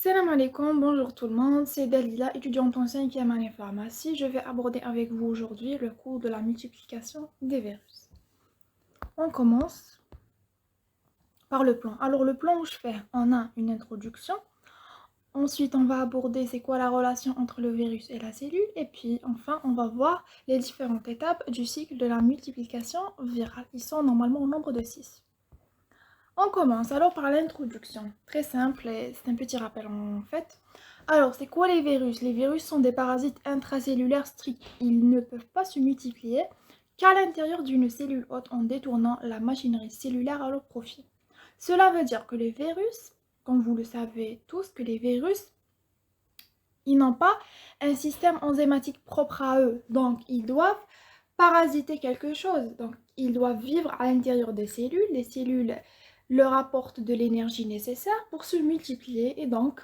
Salam alaikum, bonjour tout le monde, c'est Dalila, étudiante en 5e année pharmacie. Je vais aborder avec vous aujourd'hui le cours de la multiplication des virus. On commence par le plan. Alors le plan où je fais, on a une introduction. Ensuite, on va aborder c'est quoi la relation entre le virus et la cellule. Et puis enfin, on va voir les différentes étapes du cycle de la multiplication virale. Ils sont normalement au nombre de 6. On commence alors par l'introduction. Très simple, et c'est un petit rappel en fait. Alors, c'est quoi les virus? Les virus sont des parasites intracellulaires stricts. Ils ne peuvent pas se multiplier qu'à l'intérieur d'une cellule hôte en détournant la machinerie cellulaire à leur profit. Cela veut dire que les virus, comme vous le savez tous, que les virus, ils n'ont pas un système enzymatique propre à eux. Donc, ils doivent parasiter quelque chose. Donc, ils doivent vivre à l'intérieur des cellules. Les cellules leur apportent de l'énergie nécessaire pour se multiplier. Et donc,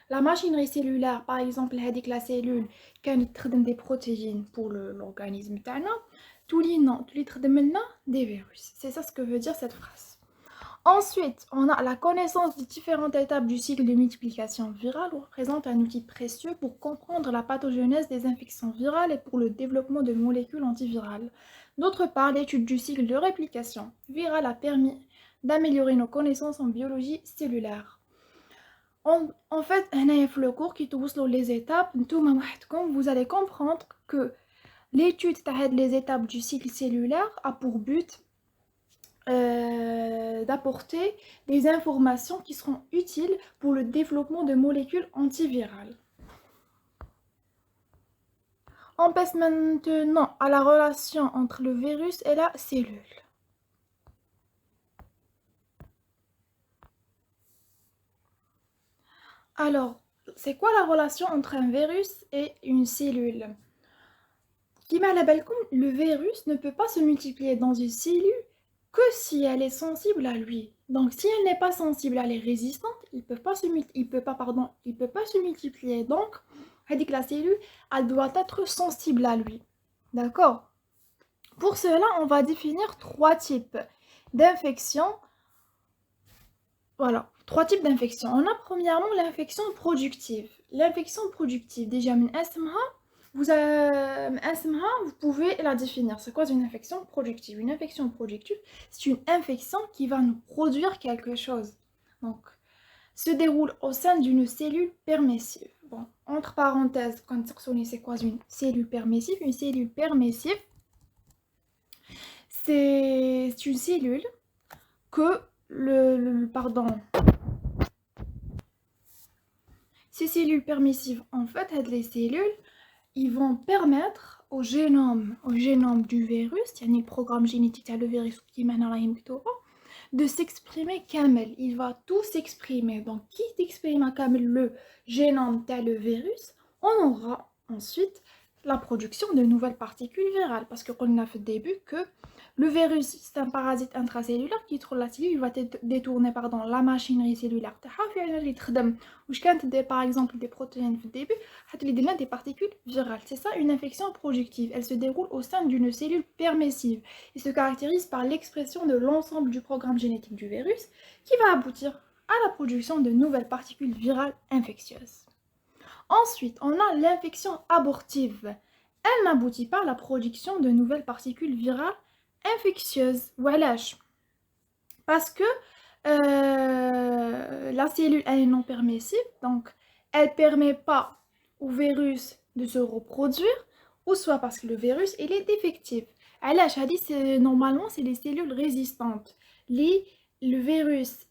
la machinerie cellulaire, par exemple, la cellule, quand elle des protéines pour l'organisme, tous les noms, tous les des virus. C'est ça ce que veut dire cette phrase. Ensuite, on a la connaissance des différentes étapes du cycle de multiplication virale représente un outil précieux pour comprendre la pathogenèse des infections virales et pour le développement de molécules antivirales. D'autre part, l'étude du cycle de réplication virale a permis d'améliorer nos connaissances en biologie cellulaire. En fait, le cours qui touche les étapes, vous allez comprendre que l'étude des étapes du cycle cellulaire a pour but d'apporter des informations qui seront utiles pour le développement de molécules antivirales. On passe maintenant à la relation entre le virus et la cellule. Alors, c'est quoi la relation entre un virus et une cellule? Le virus ne peut pas se multiplier dans une cellule que si elle est sensible à lui. Donc, si elle n'est pas sensible, elle est résistante, il peut pas se multiplier. Donc, elle dit que la cellule, elle doit être sensible à lui. D'accord? Pour cela, on va définir trois types d'infections. Voilà, trois types d'infections. On a premièrement l'infection productive. L'infection productive, déjà, vous pouvez la définir. C'est quoi une infection productive? Une infection productive, c'est une infection qui va nous produire quelque chose. Donc, se déroule au sein d'une cellule permissive. Bon, entre parenthèses, quand on c'est quoi une cellule permissive? Une cellule permissive, c'est une cellule que ces cellules permissives, en fait, les cellules, ils vont permettre au génome du virus, il y a le programme génétique, le virus qui mène à la de s'exprimer kamel. Il va tout s'exprimer. Donc, qui s'exprime à kamel le génome tel le virus, on aura ensuite la production de nouvelles particules virales. Parce qu'on a fait au début que le virus, c'est un parasite intracellulaire qui trouve la cellule, il va détourner la machinerie cellulaire. Par exemple, des protéines au début, des particules virales. C'est ça une infection productive. Elle se déroule au sein d'une cellule permissive. Il se caractérise par l'expression de l'ensemble du programme génétique du virus qui va aboutir à la production de nouvelles particules virales infectieuses. Ensuite, on a l'infection abortive. Elle n'aboutit pas à la production de nouvelles particules virales infectieuses. Voilà. Parce que la cellule elle est non permissive, donc elle ne permet pas au virus de se reproduire, ou soit parce que le virus il est défectif. Normalement, c'est les cellules résistantes. Le virus,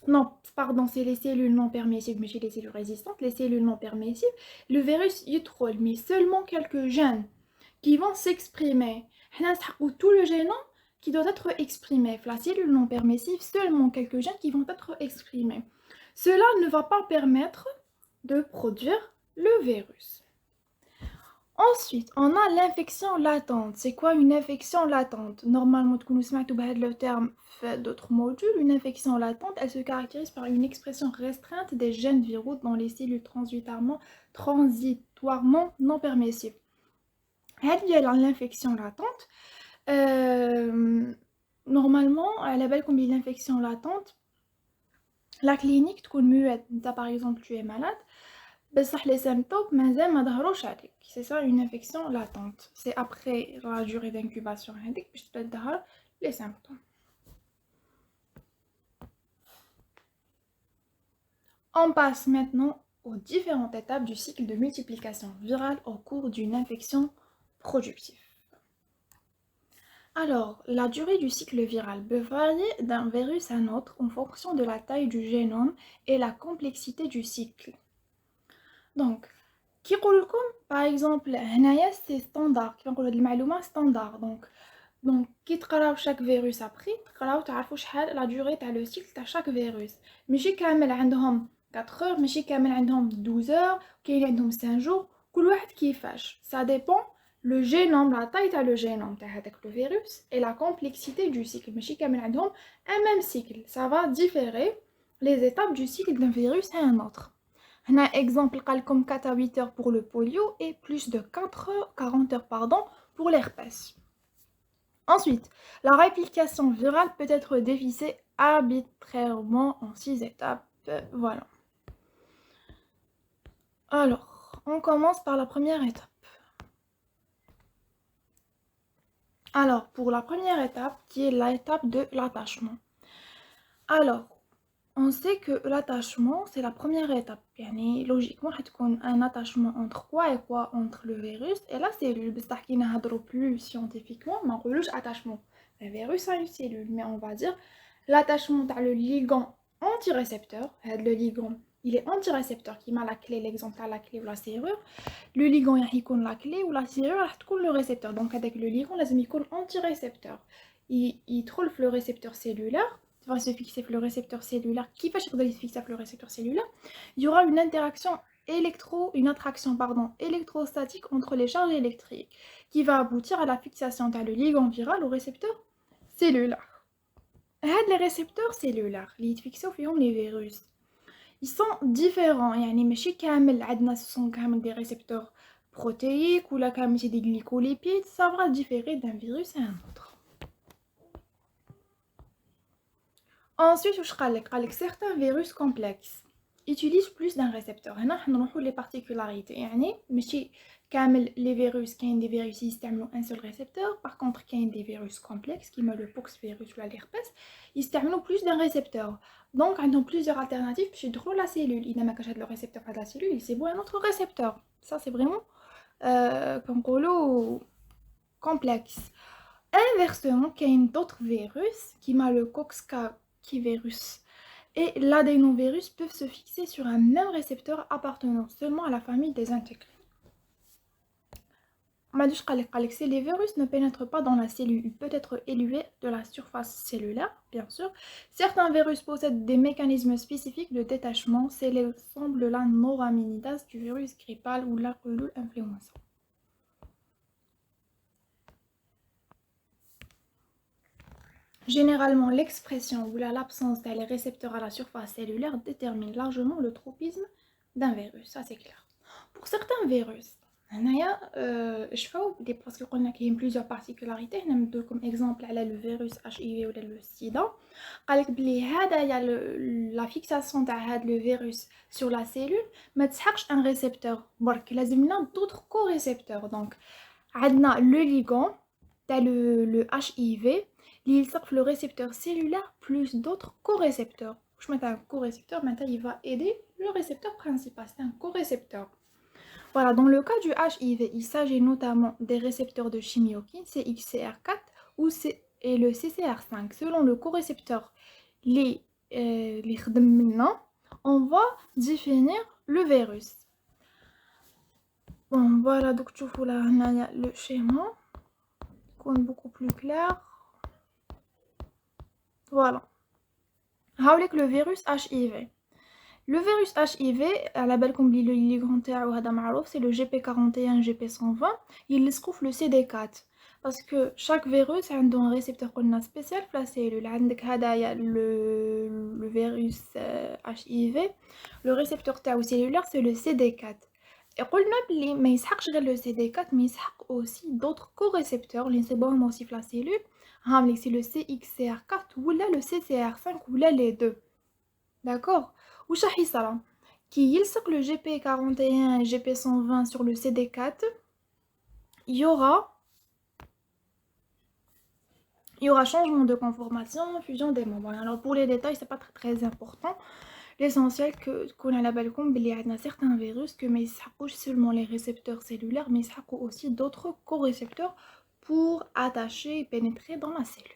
non, pardon, c'est les cellules non permissives, mais chez les cellules résistantes, les cellules non permissives, le virus y troll, mais seulement quelques gènes qui vont s'exprimer. Tout le génome qui doit être exprimé. La cellule non permissive, seulement quelques gènes qui vont être exprimés. Cela ne va pas permettre de produire le virus. Ensuite, on a l'infection latente. C'est quoi une infection latente? Normalement, nous avons le terme fait d'autres modules. Une infection latente, elle se caractérise par une expression restreinte des gènes viraux dans les cellules transitoirement non permissives. L'infection latente, normalement, elle appelle comme l'infection latente, La clinique تكون muette. T'as, par exemple, tu es malade, بصح les symptômes مازال ما ظهروش عليك. C'est ça une infection latente. C'est après la durée d'incubation هذيك باش تبدا تظهر les symptômes. On passe maintenant aux différentes étapes du cycle de multiplication virale au cours d'une infection productive. Alors, la durée du cycle viral peut varier d'un virus à un autre en fonction de la taille du génome et la complexité du cycle. Donc, qui par exemple, c'est standard, qui standard. Donc, qui تقراو chaque virus après, تقراو تعرفوا شحال la durée تاع le cycle تاع chaque virus. ماشي كامل عندهم 4 heures, ماشي كامل عندهم 12 heures, كاين عندهم 5 jours, كل واحد كيفاش. Ça dépend le génome, la taille تاع le génome تاع هذاك le virus et la complexité du cycle. ماشي كامل عندهم un même cycle. Ça va différer les étapes du cycle d'un virus à un autre. Un exemple comme 4 à 8 heures pour le polio et plus de 40 heures pour l'herpès. Ensuite, la réplication virale peut être divisée arbitrairement en 6 étapes. Voilà. Alors, on commence par la première étape. Alors, pour la première étape, qui est l'étape de l'attachement. Alors, on sait que l'attachement, c'est la première étape. Yani, logiquement, il y a un attachement entre quoi et quoi? Entre le virus et la cellule. Qui n'est plus scientifiquement, mais on parle attachement. Le virus a une cellule, mais on va dire l'attachement dans le ligand antirécepteur. Le ligand, il est antirécepteur qui m'a la clé, l'exemple à la clé ou la serrure. Le ligand, il y a la clé ou la serrure, il le récepteur. Donc, avec le ligand, il y a antirécepteur. Il trouve le récepteur cellulaire. Va se fixer sur le récepteur cellulaire. Qui fait se fixer sur le récepteur cellulaire? Il y aura une interaction électrostatique entre les charges électriques qui va aboutir à la fixation de le ligand viral au récepteur cellulaire. Les récepteurs cellulaires, les fixés les virus, ils sont différents. يعني ماشي كامل عندنا ce sont كامل des récepteurs protéiques ou là كامل c'est des glycolipides. Ça va différer d'un virus à un autre. Ensuite, certains virus complexes utilisent plus d'un récepteur. On a les particularités. Les virus, il y a des virus qui utilisent un seul récepteur. Par contre, il y a des virus complexes, qui le poxvirus ou l'herpès, ils utilisent plus d'un récepteur. Donc, ils ont plusieurs alternatives pour la cellule. Il n'a pas le récepteur de la cellule, il c'est un autre récepteur. Ça, c'est vraiment complexe. Inversement, il y a d'autres virus qui ont le virus et l'adénovirus peuvent se fixer sur un même récepteur appartenant seulement à la famille des intégrés. Les virus ne pénètrent pas dans la cellule, ils peuvent être élevés de la surface cellulaire, bien sûr. Certains virus possèdent des mécanismes spécifiques de détachement, c'est l'exemple de la neuraminidase du virus grippal ou la relule influenza. Généralement, l'expression ou l'absence des récepteurs à la surface cellulaire détermine largement le tropisme d'un virus, ça c'est clair. Pour certains virus, parce qu'on a plusieurs particularités, comme exemple le virus HIV ou le sida, la fixation de le virus sur la cellule, mais un récepteur, il y a d'autres co-récepteurs. Donc, on a le ligand, le HIV, il s'appelle le récepteur cellulaire plus d'autres co-récepteurs. Je mets un co-récepteur, maintenant il va aider le récepteur principal, c'est un co-récepteur. Voilà, dans le cas du HIV, il s'agit notamment des récepteurs de chimiokine, CXCR4 et le CCR5. Selon le co-récepteur, on va définir le virus. Bon, voilà, donc tu vois là, le schéma, beaucoup plus clair. Voilà. Avec le virus HIV. Le virus HIV, à la belle comme le ligand c'est le GP41, GP120, il se trouve le CD4. Parce que chaque virus a un récepteur spécial pour la cellule. Le virus HIV, le récepteur cellulaire, c'est le CD4. Et mais il s'agit le CD4, mais il s'agit aussi d'autres co-récepteurs, les sebums aussi pour la cellule. C'est le CXCR4 ou là le CCR5 ou là les deux. d'accord? Ou راح يصرى كي يلصق le GP41 et GP120 sur le CD4 il y aura changement de conformation, fusion des membres. Alors pour les détails, c'est pas très important. L'essentiel que qu'on a la بالكم بلي عندنا certains virus que ما يسحقوش seulement les récepteurs cellulaires mais يسحقوا aussi d'autres co-récepteurs pour attacher et pénétrer dans la cellule.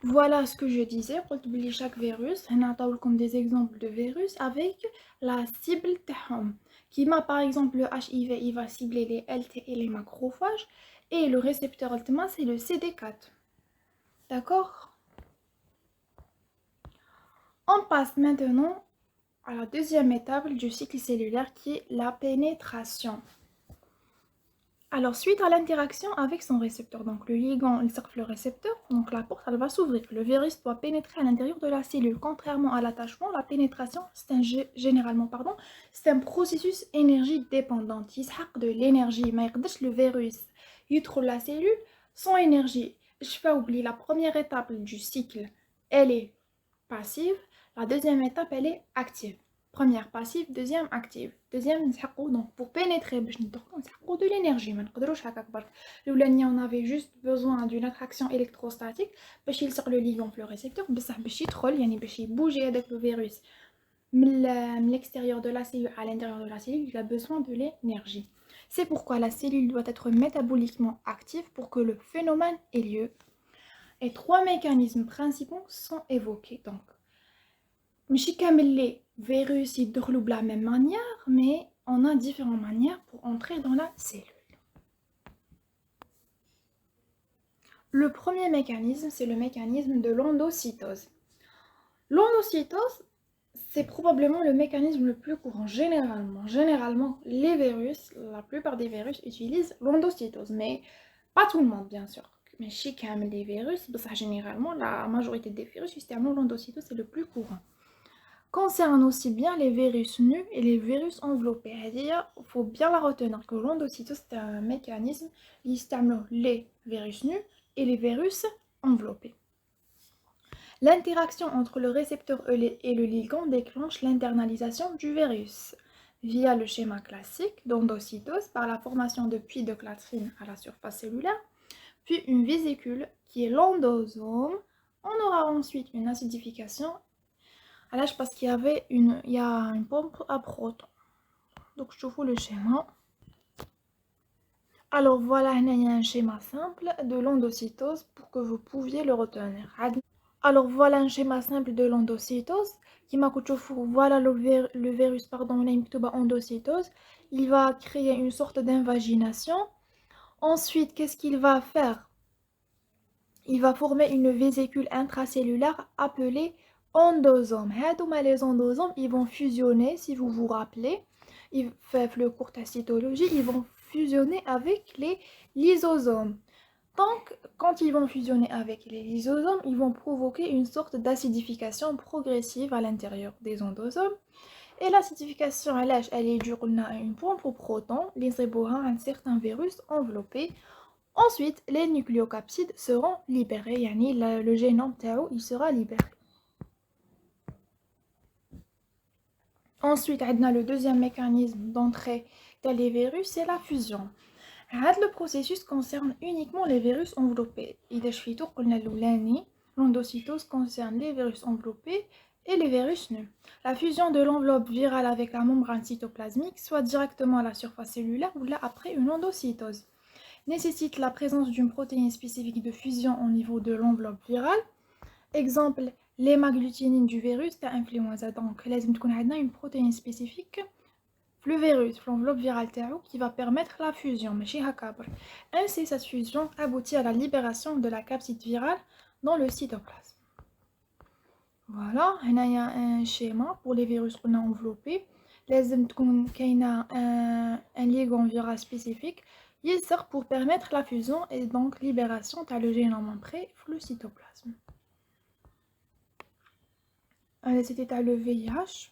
Voilà ce que je disais. قلت بلي chaque virus هنا نعطيولكم des exemples de virus avec la cible تاعهم. Kima par exemple le HIV il va cibler les LT et les macrophages et le récepteur ultima c'est le CD4. D'accord? On passe maintenant à la deuxième étape du cycle cellulaire qui est la pénétration. Alors, suite à l'interaction avec son récepteur, donc le ligand, il cercle le récepteur, donc la porte, elle va s'ouvrir. Le virus doit pénétrer à l'intérieur de la cellule. Contrairement à l'attachement, la pénétration, généralement, c'est un processus énergie dépendant. Il s'agit de l'énergie, mais le virus, il trouve la cellule sans énergie. Je vais oublier la première étape du cycle, elle est passive. La deuxième étape, elle est active. Première passive, deuxième active. Deuxième, donc pour pénétrer, de l'énergie. On avait juste besoin d'une attraction électrostatique. Parce qu'il sort le ligand le récepteur, il bouge avec le virus. L'extérieur de la cellule à l'intérieur de la cellule, il a besoin de l'énergie. C'est pourquoi la cellule doit être métaboliquement active pour que le phénomène ait lieu. Et trois mécanismes principaux sont évoqués. Donc, les virus ils déroulent de la même manière, mais on a différentes manières pour entrer dans la cellule. Le premier mécanisme, c'est le mécanisme de l'endocytose. L'endocytose, c'est probablement le mécanisme le plus courant. Généralement, les virus, la plupart des virus utilisent l'endocytose, mais pas tout le monde, bien sûr. Mais chez les virus, généralement, la majorité des virus utilisent l'endocytose, c'est le plus courant. Concerne aussi bien les virus nus et les virus enveloppés. C'est-à-dire, il faut bien la retenir que l'endocytose c'est un mécanisme qui stimule les virus nus et les virus enveloppés. L'interaction entre le récepteur et le ligand déclenche l'internalisation du virus via le schéma classique d'endocytose par la formation de puits de clatrine à la surface cellulaire, puis une vésicule qui est l'endosome. On aura ensuite une acidification. Alors, parce qu'il y a une pompe à protons. Donc, je vous le schéma. Alors, voilà, il y a un schéma simple de l'endocytose pour que vous pouviez le retenir. Alors, voilà un schéma simple de l'endocytose. Voilà le virus, endocytose. Il va créer une sorte d'invagination. Ensuite, qu'est-ce qu'il va faire? Il va former une vésicule intracellulaire appelée endosomes. Les endosomes, ils vont fusionner, si vous vous rappelez, ils font le cours de cytologie, ils vont fusionner avec les lysosomes. Donc, quand ils vont fusionner avec les lysosomes, ils vont provoquer une sorte d'acidification progressive à l'intérieur des endosomes. Et l'acidification, elle est due à une pompe aux protons, les un certain virus enveloppé. Ensuite, les nucléocapsides seront libérés, le génome Tao il sera libéré. Ensuite, on a le deuxième mécanisme d'entrée des virus, c'est la fusion. Le processus concerne uniquement les virus enveloppés. L'endocytose concerne les virus enveloppés et les virus nus. La fusion de l'enveloppe virale avec la membrane cytoplasmique, soit directement à la surface cellulaire ou là après une endocytose, nécessite la présence d'une protéine spécifique de fusion au niveau de l'enveloppe virale. Exemple, l'hémagglutinine du virus d'influenza. Donc, on a une protéine spécifique, le virus, l'enveloppe virale qui va permettre la fusion. Ainsi, cette fusion aboutit à la libération de la capside virale dans le cytoplasme. Voilà, il y a un schéma pour les virus qu'on a enveloppés. Il y a un ligand viral spécifique. Il sert pour permettre la fusion et donc libération de le génome après le cytoplasme. C'était le VIH.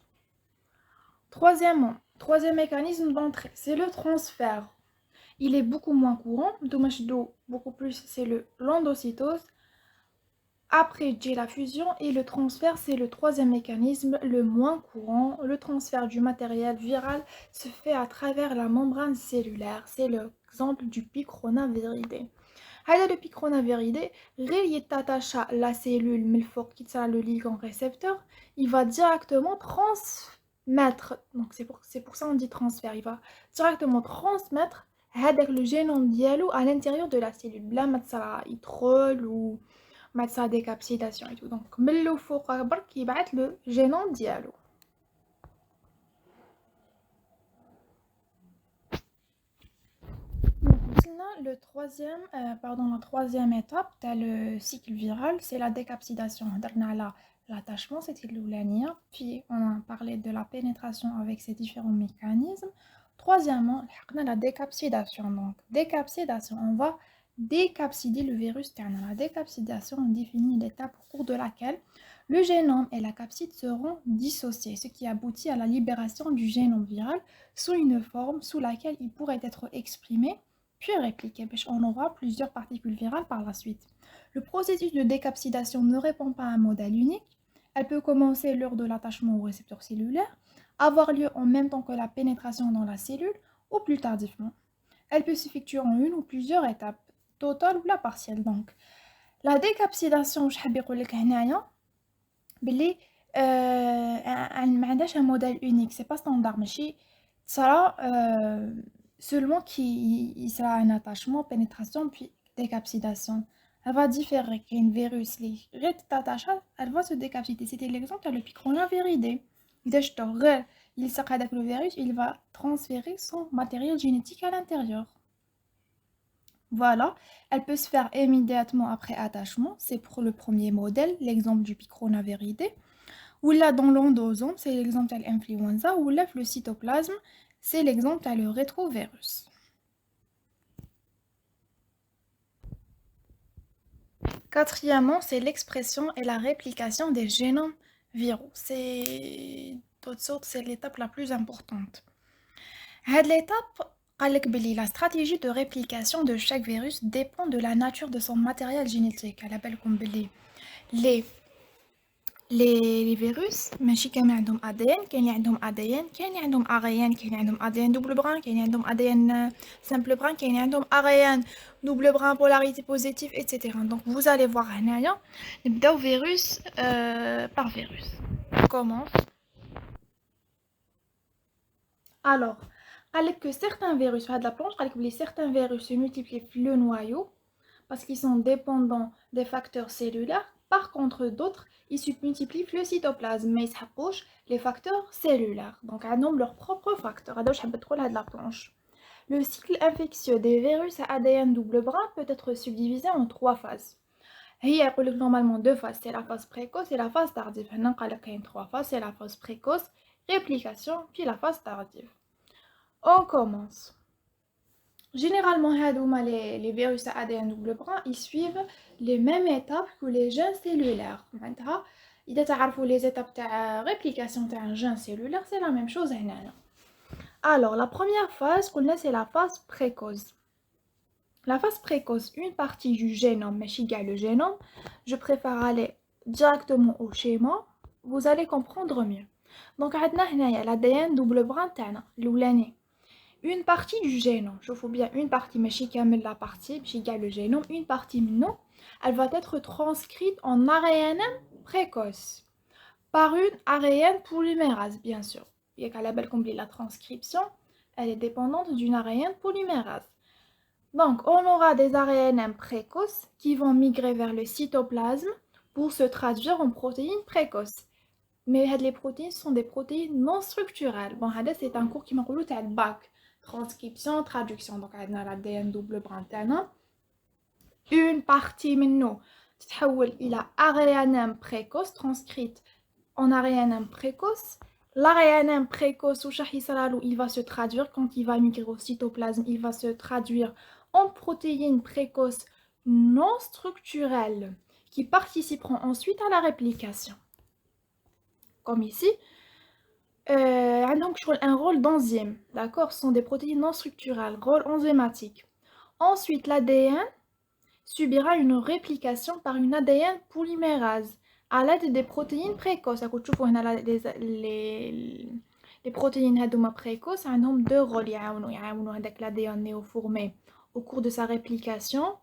Troisième mécanisme d'entrée, c'est le transfert. Il est beaucoup moins courant, beaucoup plus, c'est l'endocytose. Après, j'ai la fusion et le transfert, c'est le troisième mécanisme le moins courant. Le transfert du matériel viral se fait à travers la membrane cellulaire. C'est l'exemple du picronaviridé. هذا le picronaviridé, غير يتطاشى la cellule من الفوق qui tient le ligand récepteur, il va directement transmettre. Donc c'est pour ça on dit transfert. Il va directement transmettre هذاك le génome ديالو à l'intérieur de la cellule بلا ما تصرى يدخل و ما تصرى décapsidation et tout. Donc من الفوق برك يبعث le génome ديالو. La troisième étape de le cycle viral, c'est la décapsidation. L'attachement, c'était l'oulania. Puis on a parlé de la pénétration avec ses différents mécanismes. Troisièmement, la décapsidation. Donc, décapsidation, on va décapsider le virus. La décapsidation définit l'étape au cours de laquelle le génome et la capside seront dissociés, ce qui aboutit à la libération du génome viral sous une forme sous laquelle il pourrait être exprimé puis répliqué. On aura plusieurs particules virales par la suite. Le processus de décapsidation ne répond pas à un modèle unique. Elle peut commencer lors de l'attachement au récepteur cellulaire, avoir lieu en même temps que la pénétration dans la cellule ou plus tardivement. Elle peut s'effectuer en une ou plusieurs étapes, totale ou la partielle. Donc, la décapsidation, je حاب يقول لك هنايا بلي ما عندهاش un modèle unique, c'est pas standard ماشي تصرا seulement qu'il sera un attachement, pénétration, puis décapsidation. Elle va différer qu'un virus, elle va se décapsider. C'était l'exemple le picronaviridé. Il sera avec le virus, il va transférer son matériel génétique à l'intérieur. Voilà, elle peut se faire immédiatement après attachement, c'est pour le premier modèle, l'exemple du picronaviridé. Ou là, dans l'endosome, c'est l'exemple de l'influenza, ou là, le cytoplasme, c'est l'exemple le rétrovirus. Quatrièmement, c'est l'expression et la réplication des génomes viraux. C'est d'autres sortes, c'est l'étape la plus importante. Cette étape, la stratégie de réplication de chaque virus dépend de la nature de son matériel génétique. Elle appelle comme les virus ماشي كامل عندهم ADN. كاين اللي عندهم ADN كاين اللي عندهم ARN كاين اللي عندهم ADN double brin كاين اللي عندهم ADN simple brin كاين اللي عندهم ARN double brin polarité positive etc. Donc vous allez voir هنايا نبداو virus par virus. On commence. Alors قالك que certains virus de la planche قالك que certains virus se multiplient le noyau parce qu'ils sont dépendants des facteurs cellulaires. Par contre, d'autres, ils se multiplient le cytoplasme, mais ils s'approchent les facteurs cellulaires. Donc, ils ont leurs propres facteurs. De la planche. Le cycle infectieux des virus à ADN double brin peut être subdivisé en 3 phases. Il y a normalement 2 phases, c'est la phase précoce et la phase tardive. Il y a 3 phases, c'est la phase précoce, réplication, puis la phase tardive. On commence. Généralement, les virus à ADN double brin, ils suivent les mêmes étapes que les gènes cellulaires. إذا تعرفوا les étapes de réplication d'un gène cellulaire, c'est la même chose. Alors, la première phase, c'est la phase précoce. La phase précoce, une partie du génome, mais le génome, je préfère aller directement au schéma, vous allez comprendre mieux. Donc, on a l'ADN double brin, l'oulani. Une partie du génome, je faut bien une partie, mais la partie, le génome, une partie non, elle va être transcrite en ARN précoce par une ARN polymérase, bien sûr. Et qu'à la belle combler la transcription, elle est dépendante d'une ARN polymérase. Donc, on aura des ARN précoces qui vont migrer vers le cytoplasme pour se traduire en protéines précoces. Mais les protéines sont des protéines non structurelles. Bon, c'est un cours qui m'a dit le bac. Transcription, traduction. Donc, on a l'ADN double brin. Une partie maintenant il a ARN précoce transcrite en ARN précoce. L'ARN précoce, il va se traduire quand il va migrer au cytoplasme, il va se traduire en protéines précoces non structurelles qui participeront ensuite à la réplication. Comme ici, donc un rôle d'enzyme, d'accord? Ce sont des protéines non structurelles, rôle enzymatique. Ensuite, l'ADN, subira une réplication par une ADN polymérase à l'aide des protéines précoces. Les protéines précoces ont un nombre de rôles avec l'ADN néoformé au cours de sa réplication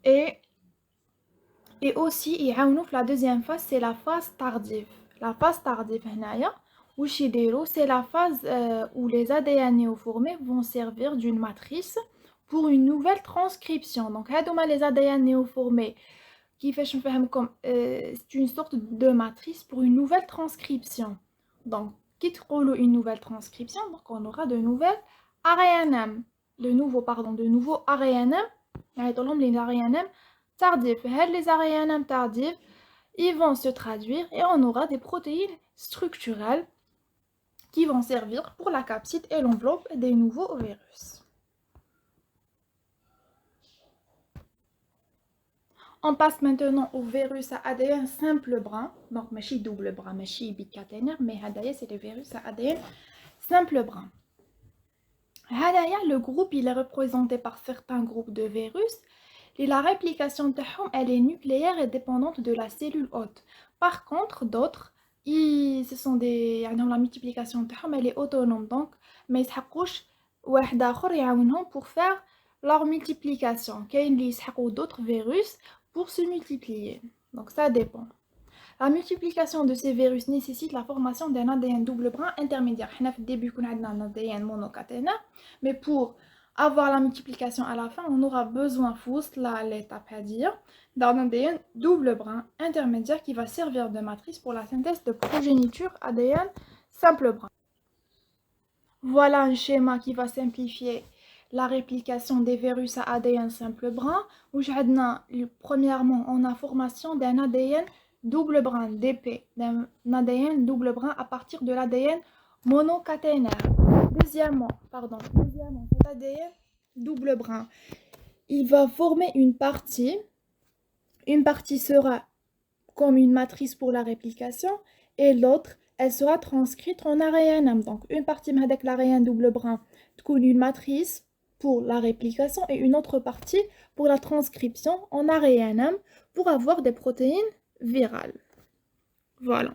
et aussi la deuxième phase, c'est la phase tardive. La phase tardive c'est la phase où les ADN néoformés vont servir d'une matrice pour une nouvelle transcription. Donc les ADN néoformés qui fait comme c'est une sorte de matrice pour une nouvelle transcription. Donc qui trouve une nouvelle transcription, donc on aura de nouvelles ARNM, de nouveaux ARNM, les ARNM tardifs. Les ARNM tardifs, ils vont se traduire et on aura des protéines structurelles qui vont servir pour la capside et l'enveloppe des nouveaux virus. On passe maintenant au virus à ADN simple brin, donc ماشي double brin, ماشي bicaténaire, mais c'est le virus à ADN simple brin. Le groupe il est représenté par certains groupes de virus et la réplication elle est nucléaire et dépendante de la cellule hôte. Par contre, d'autres, ce sont des la multiplication elle est autonome, donc ما يسحقوش واحد آخر يعاونهم pour faire leur multiplication. كاين اللي يسحقوا d'autres virus pour se multiplier. Donc ça dépend. La multiplication de ces virus nécessite la formation d'un ADN double brin intermédiaire. Au début, on a un ADN monocaténaire, mais pour avoir la multiplication à la fin, on aura besoin de l'étape à dire d'un ADN double brin intermédiaire qui va servir de matrice pour la synthèse de progéniture ADN simple brin. Voilà un schéma qui va simplifier la réplication des virus à ADN simple brin, où premièrement, on a formation d'un ADN double brin DP, d'un ADN double brin à partir de l'ADN monocaténaire. Deuxièmement, cet ADN double brin, il va former une partie sera comme une matrice pour la réplication et l'autre, elle sera transcrite en ARN. Donc, une partie avec l'ARN double brin, une matrice pour la réplication et une autre partie pour la transcription en ARN pour avoir des protéines virales. Voilà.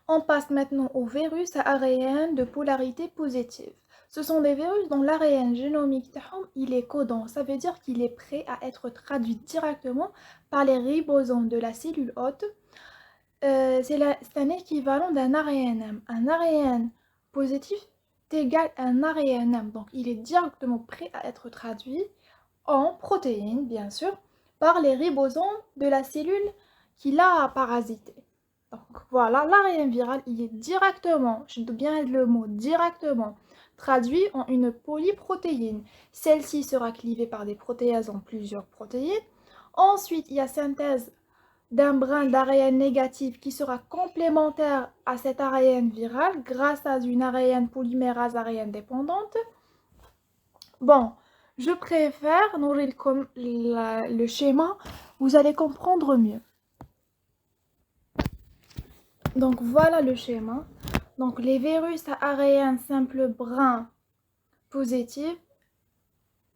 On passe maintenant aux virus à ARN de polarité positive. Ce sont des virus dont l'ARN génomique il est codant, ça veut dire qu'il est prêt à être traduit directement par les ribosomes de la cellule hôte. C'est un équivalent d'un ARNM. Un ARN positif est égal à un ARNM, donc il est directement prêt à être traduit en protéines, bien sûr, par les ribosomes de la cellule qui l'a parasité. Donc voilà, l'ARN viral, il est directement, je dois bien le mot, directement traduit en une polyprotéine. Celle-ci sera clivée par des protéases en plusieurs protéines. Ensuite, il y a synthèse d'un brin d'ARN négatif qui sera complémentaire à cet ARN viral grâce à une ARN polymérase ARN dépendante. Bon, je préfère nourrir comme le schéma, vous allez comprendre mieux. Donc voilà le schéma. Donc les virus à ARN simple brin positif,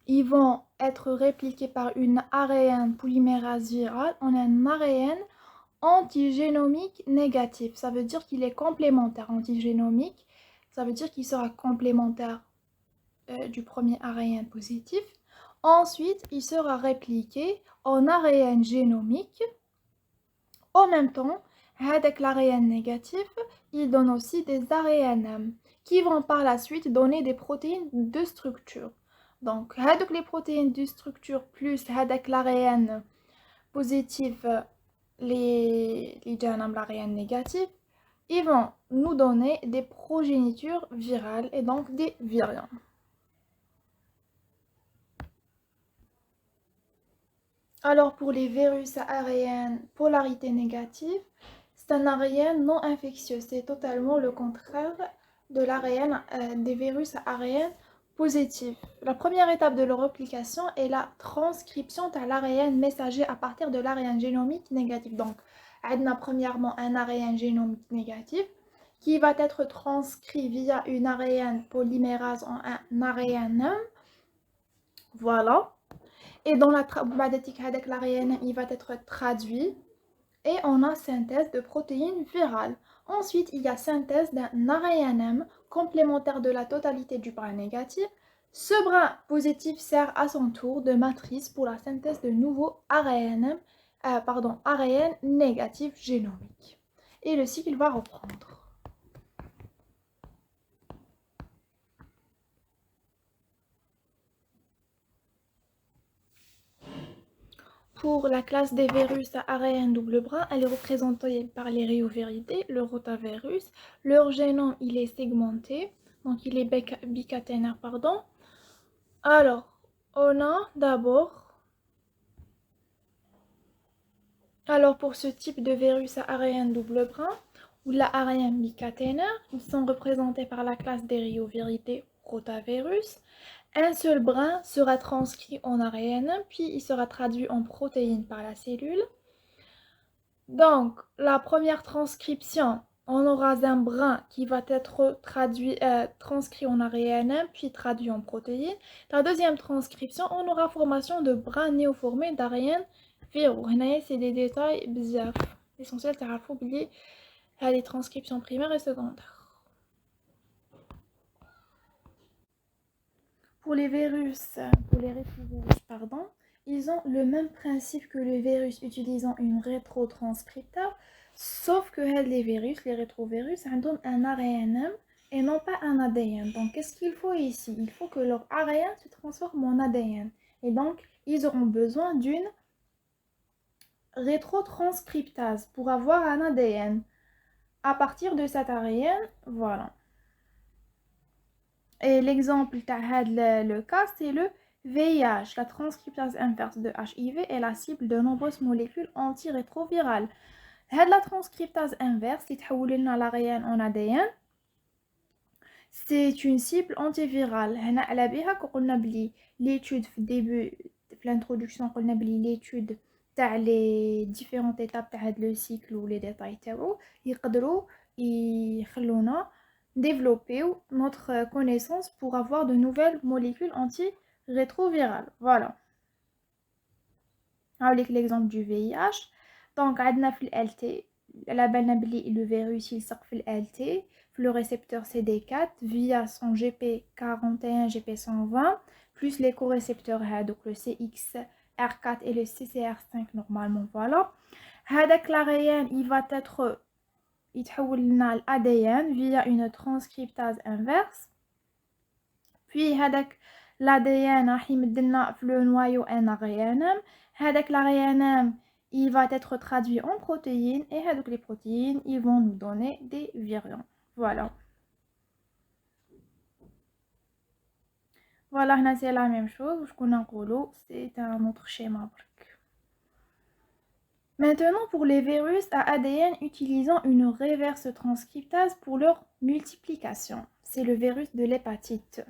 ils vont être répliqués par une ARN polymérase virale en un ARN antigénomique négatif. Ça veut dire qu'il est complémentaire. Antigénomique, ça veut dire qu'il sera complémentaire du premier ARN positif. Ensuite, il sera répliqué en ARN génomique. En même temps, avec l'ARN négatif, il donne aussi des ARNM qui vont par la suite donner des protéines de structure. Donc, avec les protéines de structure plus avec l'ARN positif, l'ARN négatif, ils vont nous donner des progénitures virales et donc des virions. Alors pour les virus à ARN polarité négative, c'est un ARN non infectieux. C'est totalement le contraire de l'ARN des virus à ARN positif. La première étape de leur réplication est la transcription à l'ARN messager à partir de l'ARN génomique négatif. Donc, on a premièrement un ARN génomique négatif qui va être transcrit via une ARN polymérase en un ARN. Voilà. Et dans la l'ARN, il va être traduit et on a synthèse de protéines virales. Ensuite, il y a synthèse d'un ARNM complémentaire de la totalité du brin négatif. Ce brin positif sert à son tour de matrice pour la synthèse de nouveaux ARN négatifs génomiques. Et le cycle va reprendre. Pour la classe des virus à ARN double brin, elle est représentée par les rhéoviridae, le rotavirus. Leur génome, il est segmenté, donc il est bicaténaire, pardon. Alors, on a d'abord... Alors, pour ce type de virus à ARN double brin, ou la ARN bicaténaire, ils sont représentés par la classe des rhéoviridae, rotavirus. Un seul brin sera transcrit en ARN, puis il sera traduit en protéines par la cellule. Donc, la première transcription, on aura un brin qui va être transcrit en ARN, puis traduit en protéines. La deuxième transcription, on aura formation de brins néoformés d'ARN viraux. C'est des détails bizarres. L'essentiel, c'est qu'il faut oublier les transcriptions primaires et secondaires. Pour les rétrovirus, pardon, ils ont le même principe que le virus utilisant une rétrotranscripteur, sauf que les virus, les rétrovirus, ont un ARN et non pas un ADN. Donc, qu'est-ce qu'il faut ici? Il faut que leur ARN se transforme en ADN. Et donc, ils auront besoin d'une rétrotranscriptase pour avoir un ADN. À partir de cet ARN, voilà. Et l'exemple le cas, c'est le VIH. La transcriptase inverse de HIV est la cible de nombreuses molécules antirétrovirales. La transcriptase inverse, qui transforme l'ARN en ADN, c'est une cible antivirale. L'étude début de l'introduction, l'étude les différentes étapes du cycle ou les détails ils développer notre connaissance pour avoir de nouvelles molécules antirétrovirales. Voilà. Avec l'exemple du VIH. Donc, on a le LT. Le virus, il sort le LT. Le récepteur CD4 via son GP41, GP120, plus les co-récepteurs, donc le CXR4 et le CCR5 normalement. Voilà. l'ARN, il va être l'ADN via une transcriptase inverse. Puis l'ADN le noyau NRNM. l'ARN il va être traduit en protéines et les protéines ils vont nous donner des virions. Voilà. Voilà, c'est la même chose. C'est un autre schéma. Maintenant, pour les virus à ADN utilisant une reverse transcriptase pour leur multiplication. C'est le virus de l'hépatite.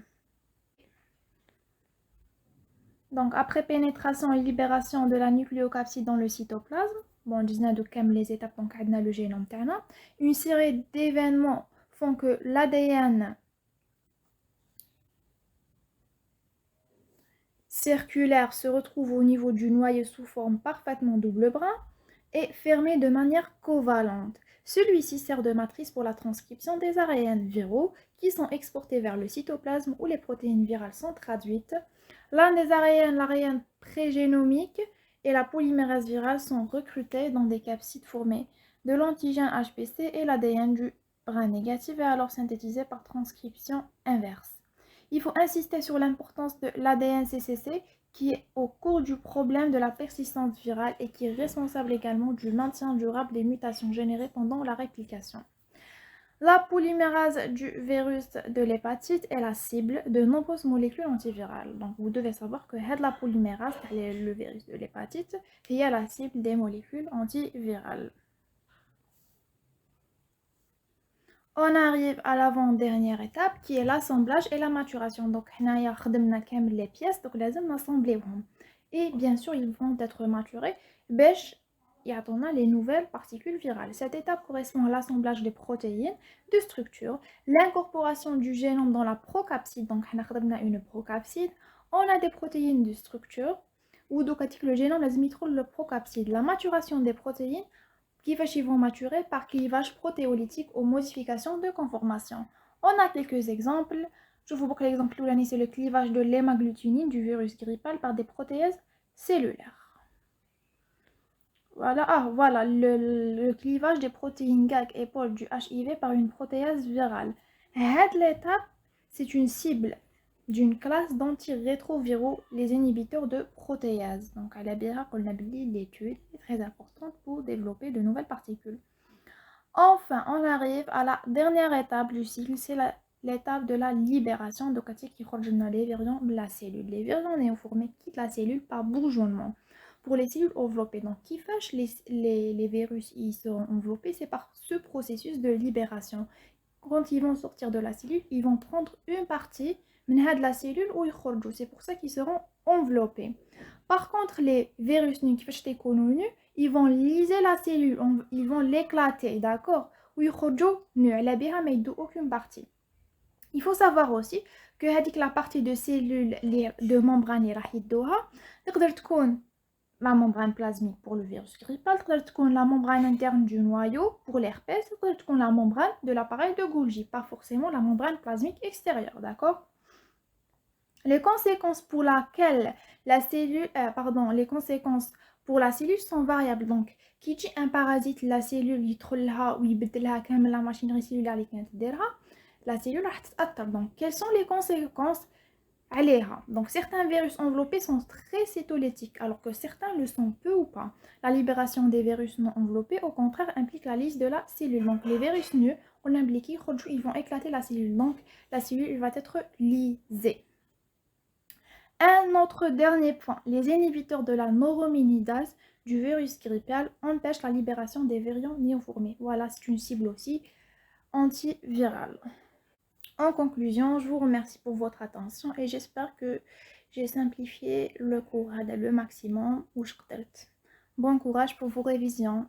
Donc, après pénétration et libération de la nucléocapside dans le cytoplasme, bon, disons de les étapes, donc on a le génome tana, une série d'événements font que l'ADN circulaire se retrouve au niveau du noyau sous forme parfaitement double brin et fermé de manière covalente. Celui-ci sert de matrice pour la transcription des ARN viraux qui sont exportés vers le cytoplasme où les protéines virales sont traduites. L'un des ARN, l'ARN prégénomique et la polymérase virale sont recrutés dans des capsides formées de l'antigène HPC et l'ADN du brin négatif et alors synthétisés par transcription inverse. Il faut insister sur l'importance de l'ADN-CCC qui est au cours du problème de la persistance virale et qui est responsable également du maintien durable des mutations générées pendant la réplication. La polymérase du virus de l'hépatite est la cible de nombreuses molécules antivirales. Donc vous devez savoir que la polymérase, le virus de l'hépatite, est la cible des molécules antivirales. On arrive à l'avant-dernière étape qui est l'assemblage et la maturation. Donc, on a les pièces, donc les hommes assembler. Et bien sûr, ils vont être maturés. on a les nouvelles particules virales. Cette étape correspond à l'assemblage des protéines de structure, l'incorporation du génome dans la procapside. Donc, on a une procapside, on a des protéines de structure, ou donc le génome لازم يدخل le procapside. La maturation des protéines qui vont maturer par clivage protéolytique ou modification de conformation. On a quelques exemples. Je vous montre l'exemple où c'est le clivage de l'hémagglutinine du virus grippal par des protéases cellulaires. Voilà le clivage des protéines GAG épaule du HIV par une protéase virale. Cette étape, c'est une cible d'une classe d'antirétroviraux, les inhibiteurs de protéases. Donc, à la BIRA, on a l'étude est très importante pour développer de nouvelles particules. Enfin, on arrive à la dernière étape du cycle, c'est l'étape de la libération de qui les virions de la cellule. Les virions néoformés quittent la cellule par bourgeonnement. Pour les cellules enveloppées, donc qui fâche les virus ils seront enveloppés, c'est par ce processus de libération. Quand ils vont sortir de la cellule, ils vont prendre une partie de la cellule ou c'est pour ça qu'ils seront enveloppés. Par contre, les virus ils vont liser la cellule, ils vont l'éclater, d'accord? Ou ils aucune partie. Il faut savoir aussi que la partie de cellules de membrane la membrane plasmique pour le virus grippal, la membrane interne du noyau pour l'herpès, la membrane de l'appareil de Golgi, pas forcément la membrane plasmique extérieure, d'accord? Les conséquences pour laquelle la cellule, les conséquences pour la cellule sont variables. Donc, qui dit un parasite, la cellule يدخلها ويبدلها كامل la machinerie cellulaire اللي كانت ديرها, la cellule راح تتأثر. Donc, quelles sont les conséquences عليها? Donc, certains virus enveloppés sont très cytolytiques, alors que certains le sont peu ou pas. La libération des virus non enveloppés, au contraire, implique la lise de la cellule. Donc, les virus nus, on implique ils vont éclater la cellule. Donc, la cellule va être lisée. Un autre dernier point, les inhibiteurs de la neuraminidase du virus grippal empêchent la libération des virions néoformés. Voilà, c'est une cible aussi antivirale. En conclusion, je vous remercie pour votre attention et j'espère que j'ai simplifié le cours le maximum. Bon courage pour vos révisions.